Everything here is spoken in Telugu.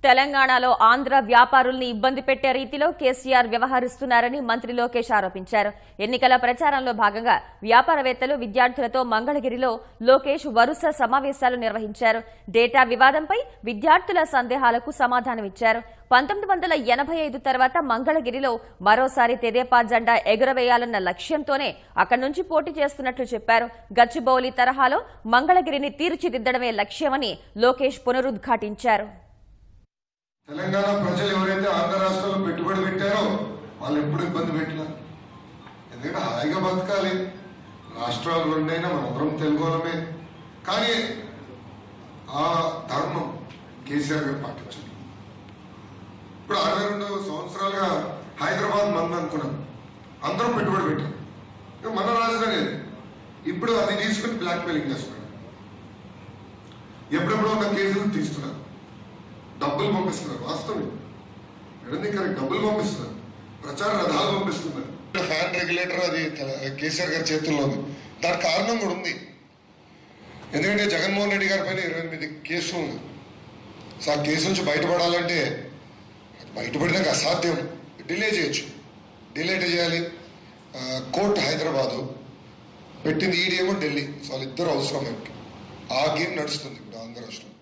తెలంగాణలో ఆంధ్ర వ్యాపారుల్ని ఇబ్బంది పెట్టే రీతిలో కేసీఆర్ వ్యవహరిస్తున్నారని మంత్రి లోకేష్ ఆరోపించారు. ఎన్నికల ప్రచారంలో భాగంగా వ్యాపారవేత్తలు, విద్యార్థులతో మంగళగిరిలో లోకేష్ వరుస సమావేశాలు నిర్వహించారు. డేటా వివాదంపై విద్యార్థుల సందేహాలకు సమాధానమిచ్చారు. 1985 తర్వాత మంగళగిరిలో మరోసారి తెదేపా జెండా ఎగురవేయాలన్న లక్ష్యంతోనే అక్కడి నుంచి పోటీ చేస్తున్నట్లు చెప్పారు. గచ్చిబౌలి తరహాలో మంగళగిరిని తీర్చిదిద్దడమే లక్ష్యమని లోకేష్ పునరుద్ఘాటించారు. తెలంగాణ ప్రజలు ఎవరైతే ఆంధ్ర రాష్ట్రంలో పెట్టుబడి పెట్టారో వాళ్ళు ఎప్పుడు ఇబ్బంది పెట్టినా, ఎందుకంటే హాయిగా బతకాలి, రాష్ట్రాలు రెండైనా మనందరం తెలుగులమే. కానీ ఆ ధర్మం కేసీఆర్ గారు పాటించారు. ఇప్పుడు 62 సంవత్సరాలుగా హైదరాబాద్ మంది అనుకున్నాం, అందరం పెట్టుబడి పెట్టాం, మన రాజధాని. ఇప్పుడు అది తీసుకుని బ్లాక్ మెయిలింగ్ చేస్తున్నాడు. ఎప్పుడెప్పుడు ఉన్న కేసులు తీస్తున్నారు, డబ్బులు పంపిస్తున్నారు. వాస్తవం ఎడంది కరెక్ట్, డబ్బులు పంపిస్తున్నారు, ప్రచార రథాలు పంపిస్తున్నారు. ఫ్యాన్ రెగ్యులేటర్ అది కేసీఆర్ గారి చేతుల్లో ఉంది. దానికి కారణం కూడా ఉంది, ఎందుకంటే జగన్మోహన్ రెడ్డి గారి పైన 28 కేసులు ఉంది. సో ఆ కేసు నుంచి బయటపడాలంటే బయటపడినాక అసాధ్యం, డిలే చేయొచ్చు. డిలే చేయాలి. కోర్టు హైదరాబాదు పెట్టింది, ఈడీ ఏమో ఢిల్లీ. సో వాళ్ళిద్దరూ అవసరం. ఆ గేమ్ నడుస్తుంది ఇప్పుడు ఆంధ్ర రాష్ట్రం.